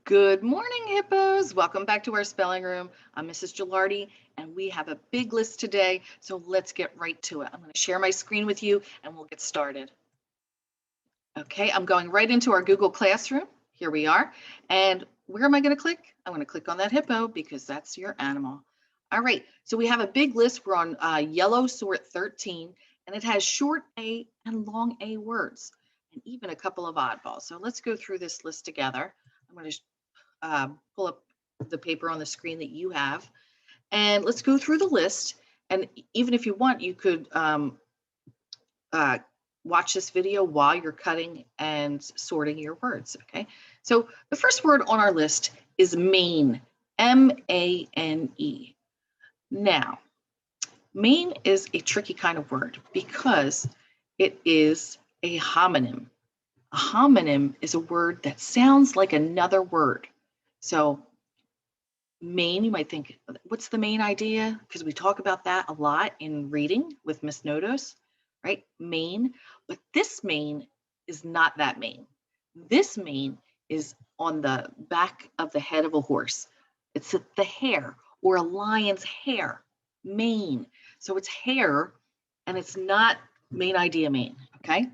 Good morning, hippos. Welcome back to our spelling room. I'm Mrs. Gilardi, and we have a big list today, so let's get right to it. I'm going to share my screen with you, and we'll get started. Okay, I'm going right into our Google Classroom. Here we are. And where am I going to click? I'm going to click on that hippo because that's your animal. All right, so we have a big list. We're on yellow sort 13, and it has short A and long A words, and even a couple of oddballs. So let's go through this list together. I'm going to pull up the paper on the screen that you have, and let's go through the list. And even if you want, you could uh, watch this video while you're cutting and sorting your words, okay? So the first word on our list is mane, M-A-N-E. Now, mane is a tricky kind of word because it is a homonym. A homonym is a word that sounds like another word. So main, you might think, what's the main idea? Because we talk about that a lot in reading with Miss Nodos, right? Main, but this mane is not that mane. This mane is on the back of the head of a horse. It's the hair or a lion's hair, mane. So it's hair and it's not main idea mane, okay?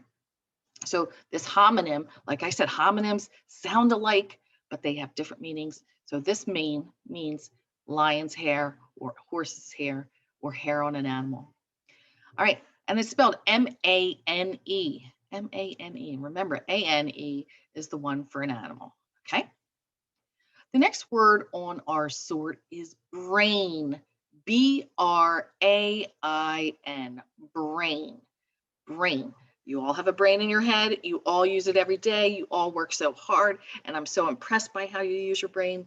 So this homonym, like I said, homonyms sound alike, but they have different meanings. So this mane means lion's hair or horse's hair or hair on an animal. All right, and it's spelled M-A-N-E, M-A-N-E. Remember, A-N-E is the one for an animal, okay? The next word on our sort is brain, B-R-A-I-N, brain, brain. You all have a brain in your head. You all use it every day. You all work so hard. And I'm so impressed by how you use your brain.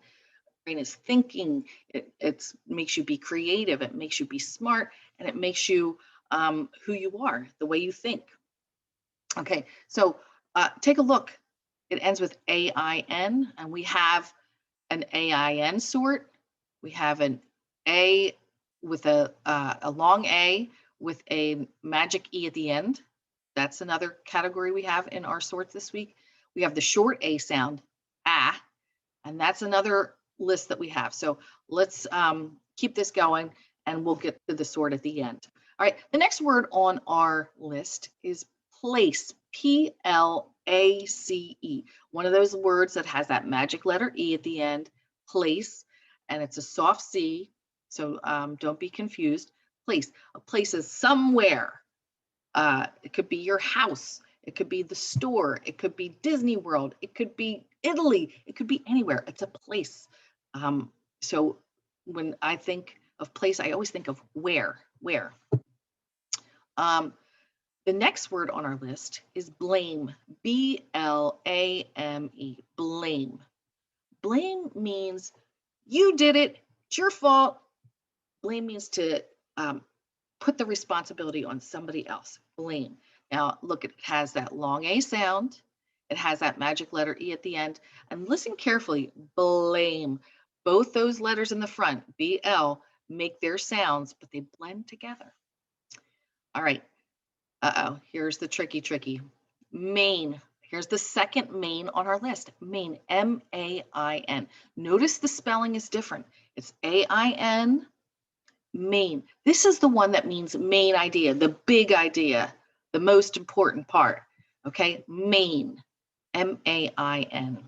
Brain is thinking. It makes you be creative. It makes you be smart. And it makes you who you are, the way you think. Okay, so take a look. It ends with A-I-N, and we have an A-I-N sort. We have an A with a long A with a magic E at the end. That's another category we have in our sorts this week. We have the short A sound, ah, and that's another list that we have. So let's keep this going and we'll get to the sort at the end. All right, the next word on our list is place, P-L-A-C-E. One of those words that has that magic letter E at the end, place, and it's a soft C, so don't be confused. Place, a place is somewhere. It could be your house. It could be the store. It could be Disney World. It could be Italy. It could be anywhere. It's a place. So when I think of place, I always think of where. The next word on our list is blame, B-L-A-M-E, blame. Blame means you did it. It's your fault. Blame means to put the responsibility on somebody else, blame. Now, look, it has that long A sound. It has that magic letter E at the end. And listen carefully, blame. Both those letters in the front, B-L, make their sounds, but they blend together. All right. Here's the tricky. Main. Here's the second main on our list. Main, M-A-I-N. Notice the spelling is different. It's A-I-N, main. This is the one that means main idea, the big idea, the most important part. Okay, main, M-A-I-N.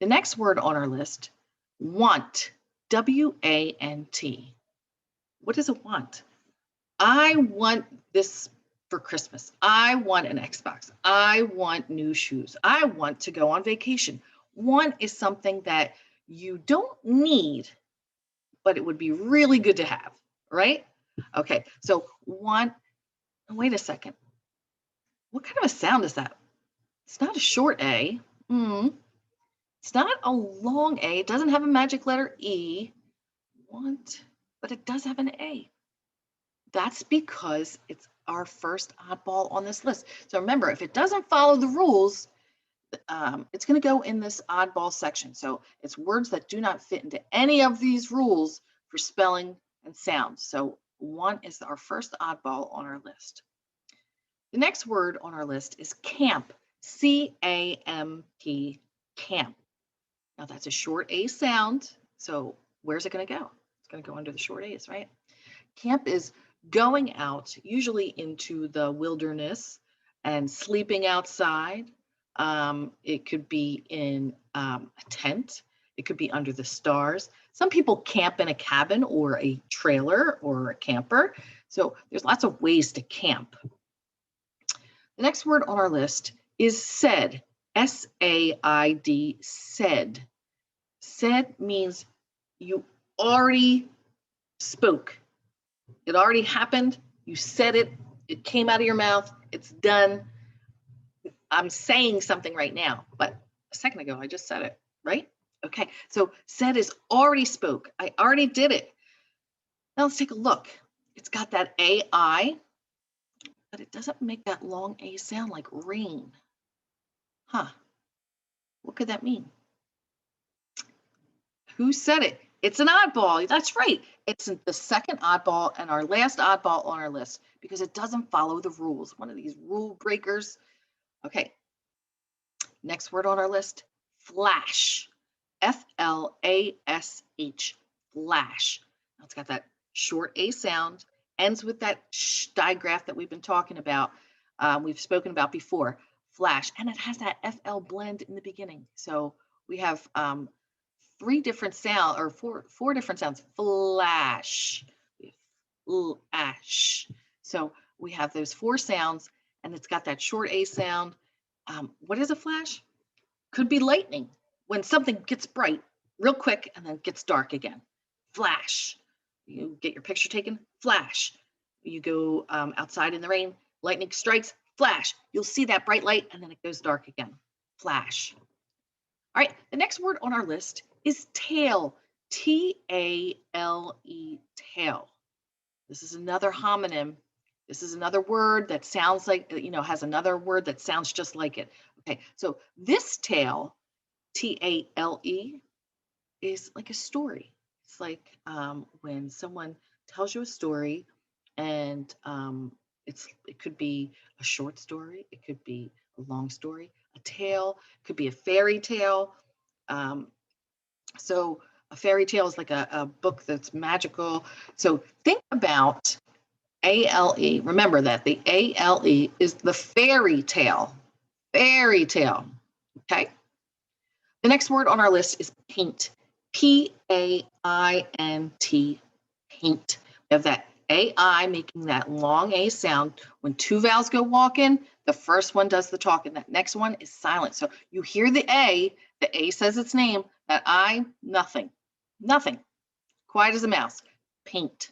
The next word on our list, want, W-A-N-T. What is a want? I want this for Christmas. I want an Xbox. I want new shoes. I want to go on vacation. Want is something that you don't need, but it would be really good to have, right? Okay, so want, wait a second. What kind of a sound is that? It's not a short A. It's not a long A. It doesn't have a magic letter E. Want, but it does have an A. That's because it's our first oddball on this list. So remember, if it doesn't follow the rules, it's going to go in this oddball section. So it's words that do not fit into any of these rules for spelling and sound. So one is our first oddball on our list. The next word on our list is camp, C-A-M-P, camp. Now that's a short A sound. So where's it going to go? It's going to go under the short A's, right? Camp is going out, usually into the wilderness and sleeping outside. It could be in a tent. It could be under the stars. Some people camp in a cabin or a trailer or a camper. So there's lots of ways to camp. The next word on our list is said, S-A-I-D, said. Said means you already spoke. It already happened. You said it. It came out of your mouth. It's done. I'm saying something right now, but a second ago, I just said it, right? Okay, so said is already spoke. I already did it. Now let's take a look. It's got that A-I, but it doesn't make that long A sound like rain. Huh, what could that mean? Who said it? It's an oddball. That's right. It's the second oddball and our last oddball on our list because it doesn't follow the rules. One of these rule breakers. Okay. Next word on our list, flash. F-L-A-S-H. Flash. Now it's got that short A sound, ends with that sh digraph that we've been talking about, we've spoken about before. Flash. And it has that F-L blend in the beginning. So we have three different sounds, or four different sounds. Flash, flash. So we have those four sounds, and it's got that short A sound. What is a flash? Could be lightning. When something gets bright real quick and then gets dark again. Flash. You get your picture taken. Flash. You go outside in the rain. Lightning strikes. Flash. You'll see that bright light, and then it goes dark again. Flash. All right, the next word on our list is tail, T-A-L-E, tail. This is another homonym. This is another word that sounds like, has another word that sounds just like it. Okay, so this tail, T-A-L-E, is like a story. It's like when someone tells you a story, and it could be a short story, it could be a long story, a tale, could be a fairy tale. So a fairy tale is like a book that's magical. So think about A-L-E. Remember that the A-L-E is the fairy tale. Fairy tale. Okay. The next word on our list is paint. P-A-I-N-T. Paint. We have that A-I making that long A sound. When two vowels go walking, the first one does the talking. That next one is silent. So you hear the A says its name, that I, nothing. Nothing. Quiet as a mouse. Paint.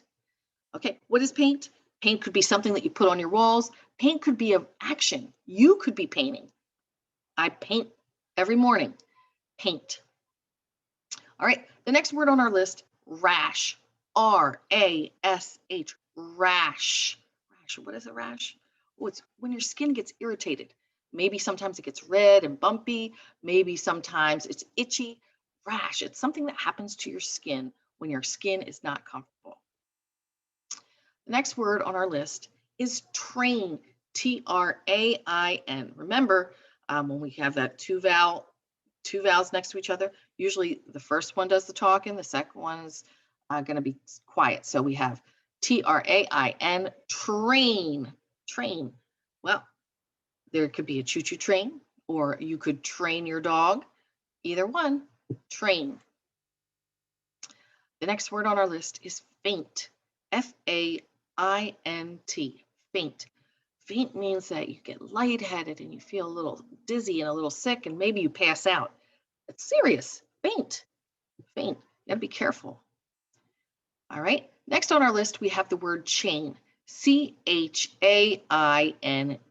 Okay, what is paint? Paint could be something that you put on your walls. Paint could be an action. You could be painting. I paint every morning. Paint. All right, the next word on our list, rash. R-A-S-H. Rash. Rash. What is a rash? Oh, it's when your skin gets irritated. Maybe sometimes it gets red and bumpy. Maybe sometimes it's itchy. Rash. It's something that happens to your skin when your skin is not comfortable. The next word on our list is train. T-R-A-I-N. Remember, when we have that two vowels next to each other, usually the first one does the talking, the second one is going to be quiet. So we have T-R-A-I-N, train. Train. Well, there could be a choo-choo train, or you could train your dog. Either one, train. The next word on our list is faint. F-A-I-N-T, faint. Faint means that you get lightheaded and you feel a little dizzy and a little sick, and maybe you pass out. It's serious. Faint. Faint. You gotta be careful. All right. Next on our list, we have the word chain. C-H-A-I-N,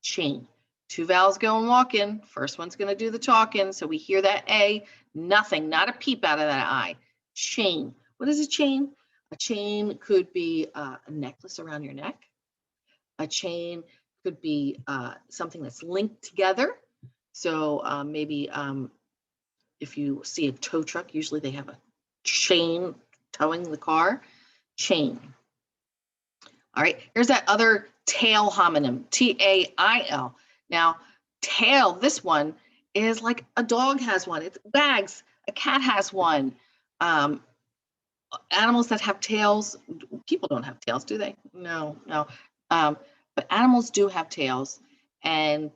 chain. Two vowels going walking. First one's going to do the talking. So we hear that A, nothing, not a peep out of that I. Chain. What is a chain? A chain could be a necklace around your neck. A chain could be something that's linked together. So maybe if you see a tow truck, usually they have a chain towing the car. Chain. All right, here's that other tail homonym, T-A-I-L. Now, tail, this one is like a dog has one. It wags. A cat has one. Um, Animals that have tails, people don't have tails, do they? No, no. Um, but animals do have tails, and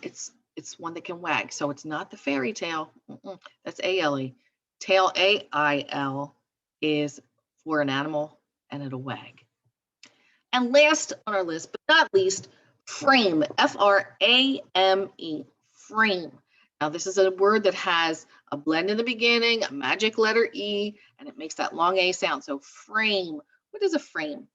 it's one that can wag. So it's not the fairy tale. That's ALE. Tail, AIL, is for an animal, and it'll wag. And last on our list, but not least, frame, FRAME, frame. Now, this is a word that has a blend in the beginning, a magic letter E, and it makes that long A sound. So, frame. What is a frame?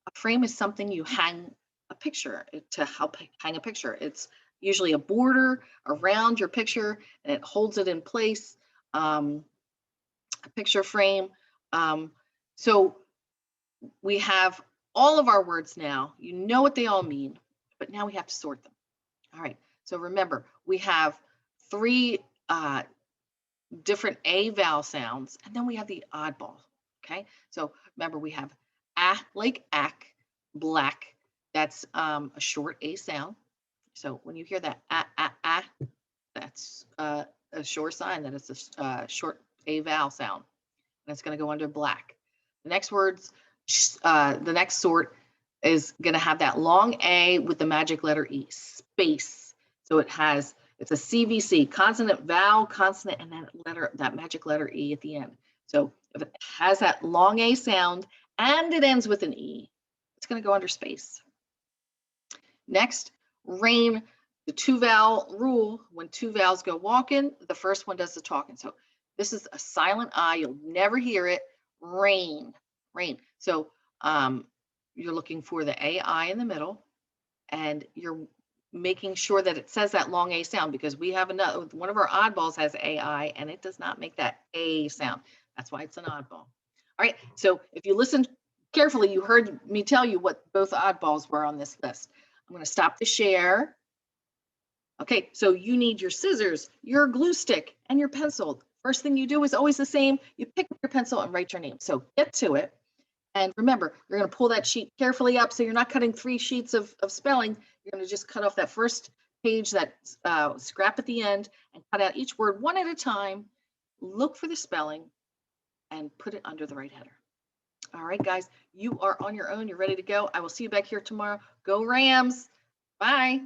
A frame is something you hang a picture to help hang a picture. It's usually a border around your picture, and it holds it in place. A picture frame. So, we have all of our words now. You know what they all mean, but now we have to sort them. All right. So remember, we have three different A vowel sounds, and then we have the oddball. Okay. So remember, we have like ack, black. That's a short A sound. So when you hear that that's a sure sign that it's a short A vowel sound, and it's going to go under black. The next the next sort is going to have that long A with the magic letter E, space. So it's a CVC, consonant, vowel, consonant, and that magic letter E at the end. So if it has that long A sound and it ends with an E, it's going to go under space. Next, rain, the two vowel rule. When two vowels go walking, the first one does the talking. So this is a silent I. You'll never hear it. Rain, rain. So you're looking for the AI in the middle, and you're making sure that it says that long A sound, because we have one of our oddballs has AI and it does not make that A sound. That's why it's an oddball. All right. So if you listen carefully, you heard me tell you what both oddballs were on this list. I'm going to stop the share. Okay, so you need your scissors, your glue stick, and your pencil. First thing you do is always the same. You pick up your pencil and write your name. So get to it. And remember, you're going to pull that sheet carefully up, so you're not cutting 3 sheets of spelling. You're going to just cut off that first page, that scrap at the end, and cut out each word one at a time. Look for the spelling and put it under the right header. All right, guys, you are on your own. You're ready to go. I will see you back here tomorrow. Go Rams. Bye.